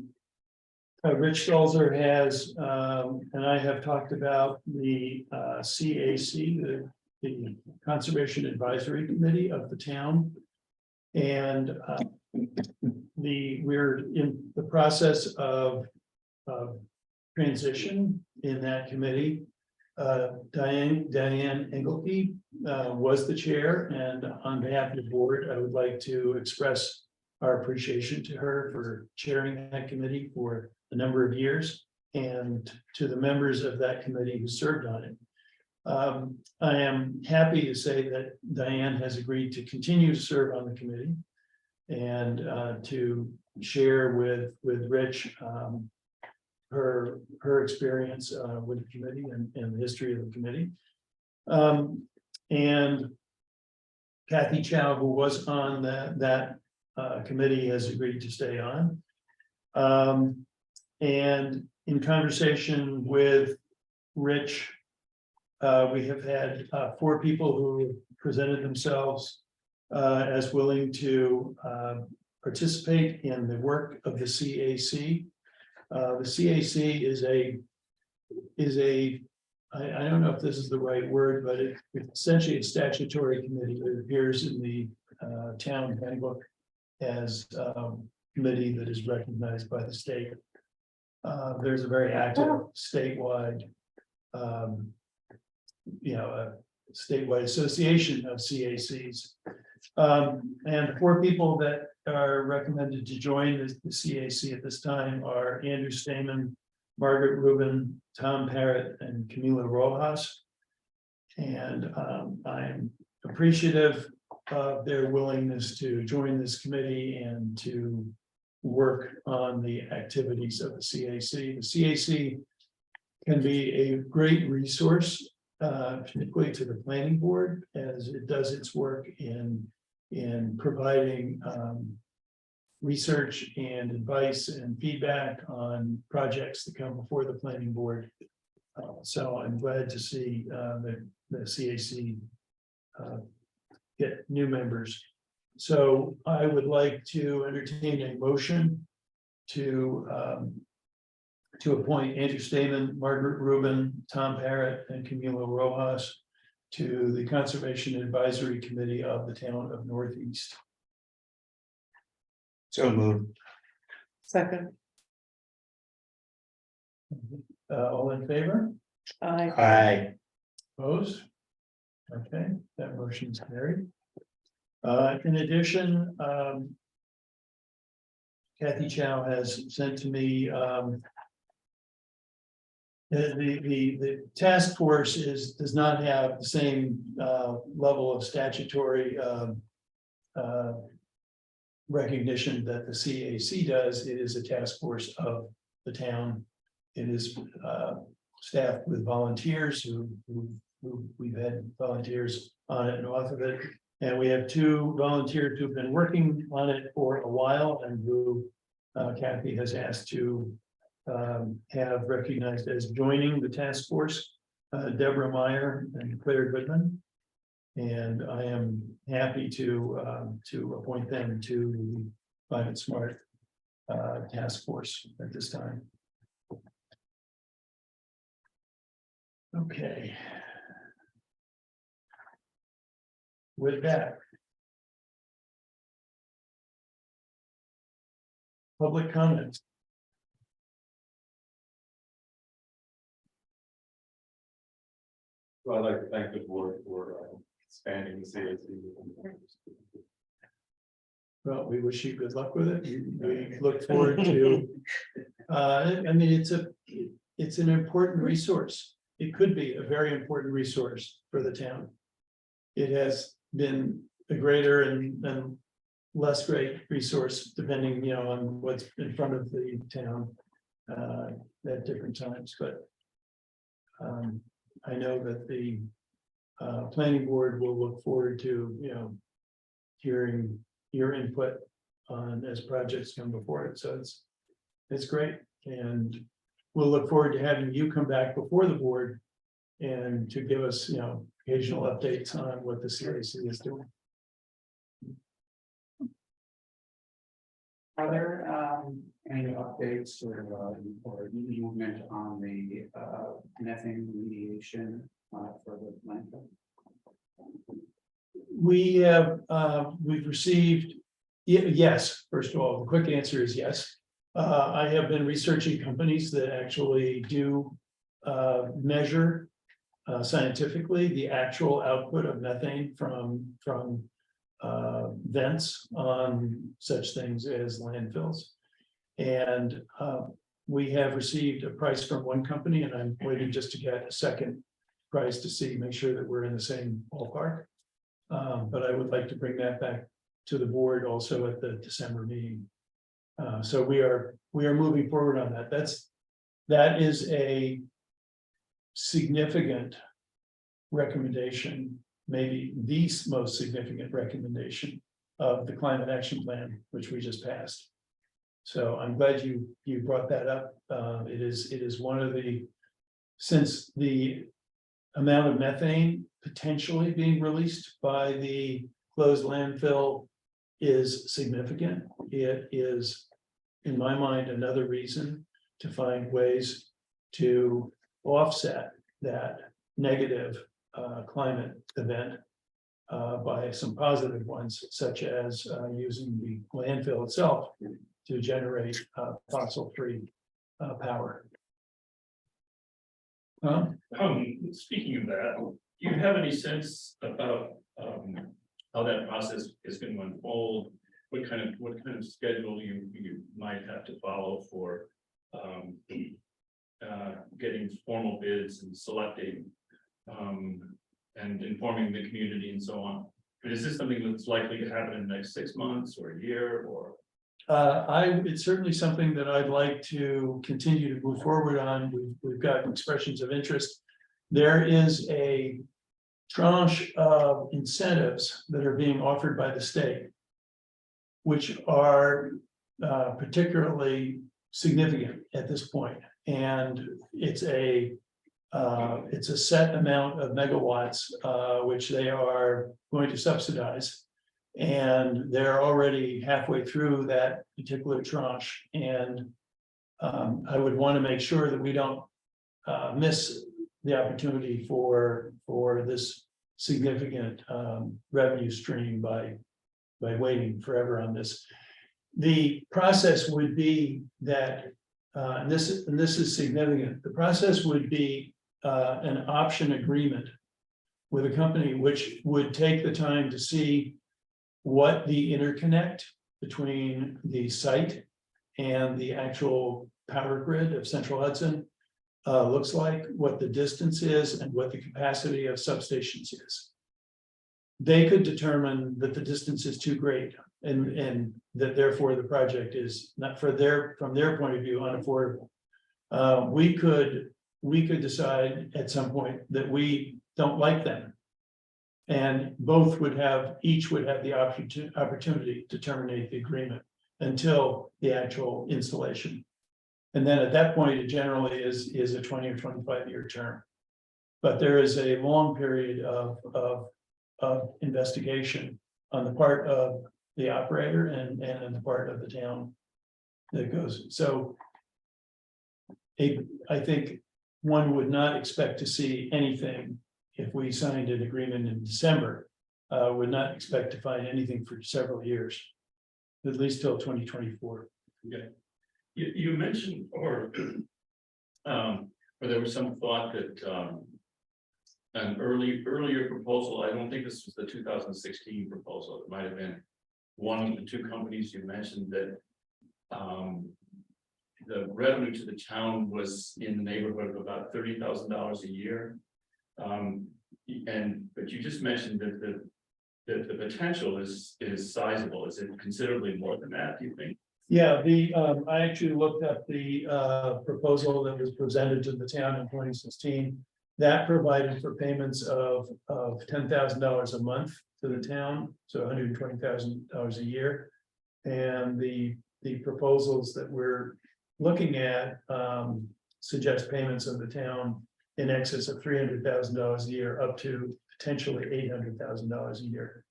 Rich Stolzer has, and I have talked about the CAC, the Conservation Advisory Committee of the town. And we're in the process of transition in that committee. Diane Engelke was the chair, and on behalf of the board, I would like to express our appreciation to her for chairing that committee for a number of years, and to the members of that committee who served on it. I am happy to say that Diane has agreed to continue to serve on the committee and to share with Rich her experience with the committee and the history of the committee. And Kathy Chow, who was on that committee, has agreed to stay on. And in conversation with Rich, We have had 4 people who presented themselves as willing to participate in the work of the CAC. The CAC is a, I don't know if this is the right word, but it's essentially a statutory committee that appears in the town handbook as committee that is recognized by the state. There's a very active statewide, a statewide association of CACs. And 4 people that are recommended to join the CAC at this time are Andrew Stamen, Margaret Rubin, Tom Parrott, and Camila Rojas. And I'm appreciative of their willingness to join this committee and to work on the activities of the CAC. The CAC can be a great resource, particularly to the planning board, as it does its work in providing research and advice and feedback on projects that come before the planning board. So I'm glad to see the CAC get new members. So I would like to entertain a motion to appoint Andrew Stamen, Margaret Rubin, Tom Parrott, and Camilo Rojas to the Conservation Advisory Committee of the town of Northeast. So moved. Second. All in favor? Aye. Opposed? Okay, that motion is carried. In addition, Kathy Chow has sent to me the task force does not have the same level of statutory recognition that the CAC does. It is a task force of the town. It is staffed with volunteers who we've had volunteers on it and off of it. And we have 2 volunteers who've been working on it for a while and who Kathy has asked to have recognized as joining the task force, Deborah Meyer and Claire Goodman. And I am happy to appoint them to the Climate Smart task force at this time. Okay. With that, public comments. Well, I'd like to thank the board for expanding the CAC. Well, we wish you good luck with it. We look forward to. I mean, it's an important resource. It could be a very important resource for the town. It has been a greater and less great resource depending, on what's in front of the town at different times, but I know that the planning board will look forward to, hearing your input on as projects come before it. So it's great. And we'll look forward to having you come back before the board and to give us, occasional updates on what the CAC is doing. Are there any updates or movement on the methane remediation for the landfill? We have, we've received, yes, first of all, the quick answer is yes. I have been researching companies that actually do measure scientifically the actual output of methane from vents on such things as landfills. And we have received a price from one company, and I'm waiting just to get a second price to make sure that we're in the same ballpark. But I would like to bring that back to the board also at the December meeting. So we are moving forward on that. That is a significant recommendation, maybe the most significant recommendation of the climate action plan, which we just passed. So I'm glad you brought that up. It is one of the, since the amount of methane potentially being released by the closed landfill is significant. It is, in my mind, another reason to find ways to offset that negative climate event by some positive ones, such as using the landfill itself to generate fossil-free power. Speaking of that, do you have any sense about how that process is going to unfold? What kind of schedule you might have to follow for getting formal bids and selecting and informing the community and so on? But is this something that's likely to happen in the next 6 months or a year or? It's certainly something that I'd like to continue to move forward on. We've got expressions of interest. There is a tranche of incentives that are being offered by the state, which are particularly significant at this point. And it's a set amount of megawatts, which they are going to subsidize. And they're already halfway through that particular tranche. And I would want to make sure that we don't miss the opportunity for this significant revenue stream by waiting forever on this. The process would be that, and this is significant, the process would be an option agreement with a company which would take the time to see what the interconnect between the site and the actual power grid of Central Hudson looks like, what the distance is, and what the capacity of substations is. They could determine that the distance is too great and that therefore the project is not from their point of view unaffordable. We could decide at some point that we don't like them. And each would have the opportunity to terminate the agreement until the actual installation. And then at that point, it generally is a 20 or 25-year term. But there is a long period of investigation on the part of the operator and on the part of the town that goes. So I think one would not expect to see anything if we signed an agreement in December, would not expect to find anything for several years, at least till 2024. Okay. You mentioned, or there was some thought that an earlier proposal, I don't think this was the 2016 proposal, it might have been one of the two companies you mentioned, that the revenue to the town was in the neighborhood of about $30,000 a year. But you just mentioned that the potential is sizable. Is it considerably more than that, do you think? Yeah, I actually looked up the proposal that was presented to the town in 2016. That provided for payments of $10,000 a month to the town, so $120,000 a year. And the proposals that we're looking at suggest payments of the town in excess of $300,000 a year, up to potentially $800,000 a year.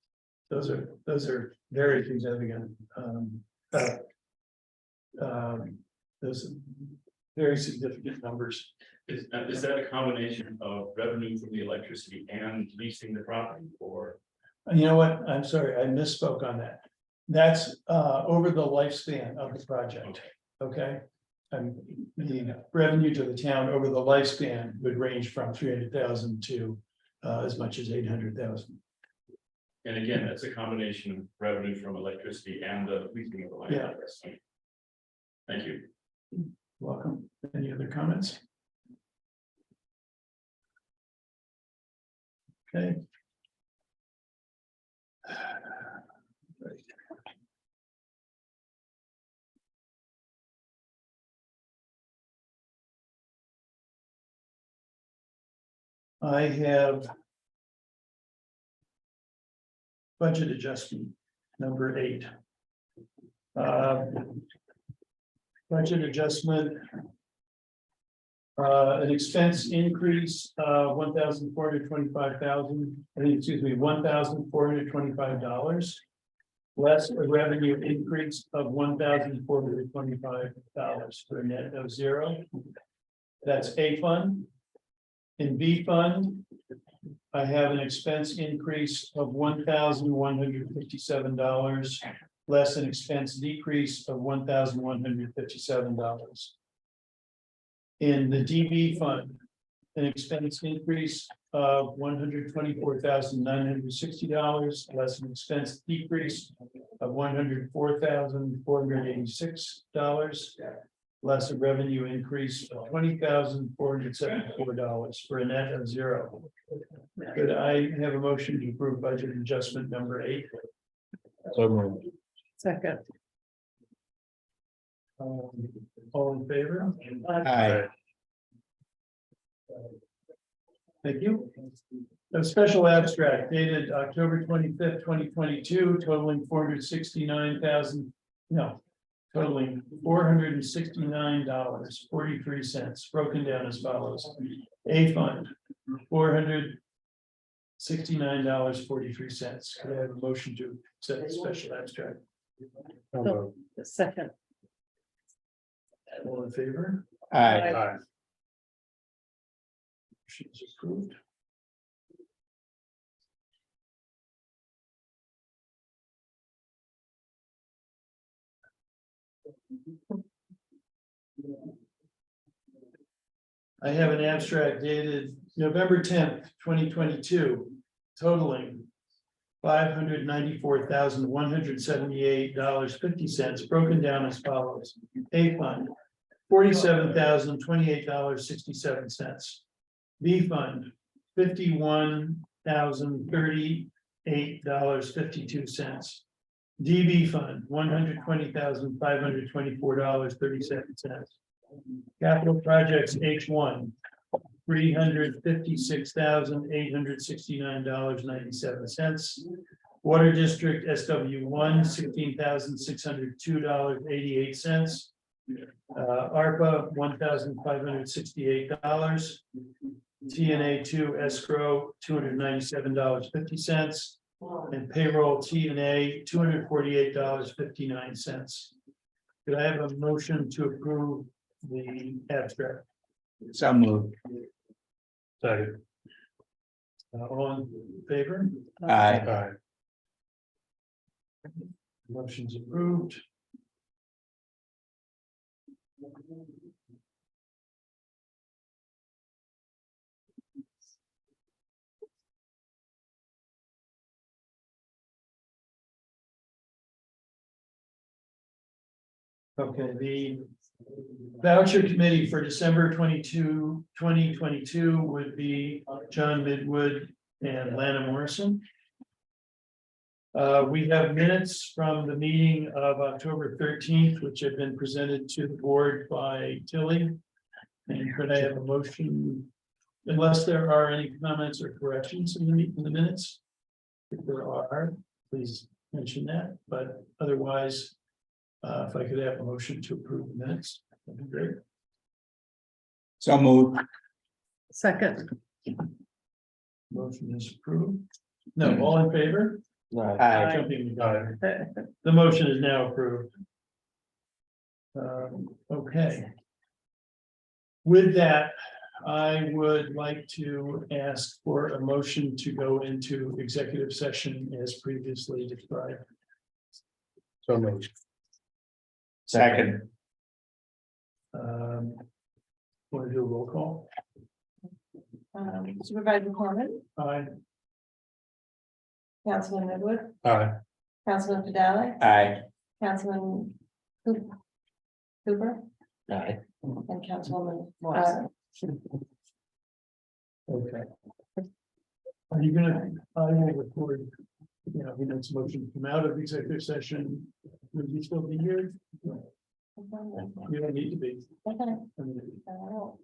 Those are very significant. Those very significant numbers. Is that a combination of revenue from the electricity and leasing the property, or? You know what? I'm sorry, I misspoke on that. That's over the lifespan of the project. Okay. And the revenue to the town over the lifespan would range from 300,000 to as much as 800,000. And again, that's a combination of revenue from electricity and the leasing of the land. Yeah. Thank you. Welcome. Any other comments? Okay. I have budget adjustment number 8. Budget adjustment An expense increase of $1,425. Less a revenue increase of $1,425 for a net of zero. That's A fund. In B fund, I have an expense increase of $1,157, less an expense decrease of $1,157. In the DB fund, an expense increase of $124,960, less an expense decrease of $104,486, less a revenue increase of $20,474 for a net of zero. Could I have a motion to approve budget adjustment number 8? Second. All in favor? Aye. Thank you. A special abstract dated October 25th, 2022, totaling totaling $469.43, broken down as follows. A fund, $469.43. Could I have a motion to accept the special abstract? Second. All in favor? Aye. Motion is approved. I have an abstract dated November 10th, 2022, totaling $594,178.50, broken down as follows. A fund, $47,028.67. B fund, $51,038.52. DB fund, $120,524.37. Capital projects H1, $356,869.97. Water district SW1, $16,602.88. ARPA, $1,568. TNA2 escrow, $297.50. And payroll TNA, $248.59. Could I have a motion to approve the abstract? So moved. Second. All in favor? Aye. Motion's approved. Okay, the voucher committee for December 2022 would be John Midwood and Lana Morrison. We have minutes from the meeting of October 13th, which have been presented to the board by Tilly. And could I have a motion, unless there are any comments or corrections in the minutes? If there are, please mention that, but otherwise, if I could have a motion to approve the minutes, that'd be great. So moved. Second. Motion is approved. No, all in favor? Aye. Jumping the gun. The motion is now approved. Okay. With that, I would like to ask for a motion to go into executive session as previously described. So moved. Second. Want to do a roll call? Supervisor Corman, Aye. Councilman Midwood, Aye. Councilman Fidele, Aye. Councilman Cooper, Aye. and Councilwoman Morrison. Okay. Are you gonna, I will record, the next motion come out of executive session. Would you still be here? You don't need to be. Okay. I mean,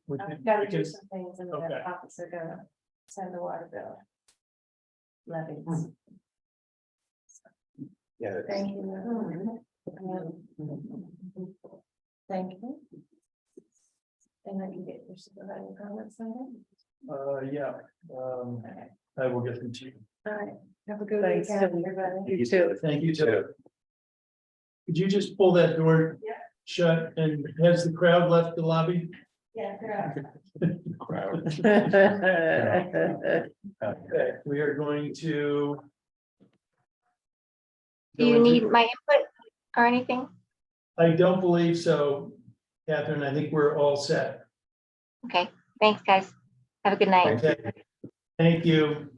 we can- I've got we to do can- some things in Okay. the office, they're gonna send the water bill. Levies. Yeah. Thank you. Thank you. And then you get your supervisor comments on Yeah, it. I will get them to you. All right, have a good Thanks, weekend, everybody. You too. Thank you, Tim. Could you just pull that door Yeah. shut, and has the crowd left the lobby? Yeah, correct. Okay, we are going to. Do go you into- need my input or anything? I don't believe so, Catherine. I think we're all set. Okay, thanks, guys. Have a good night. Okay, thank you.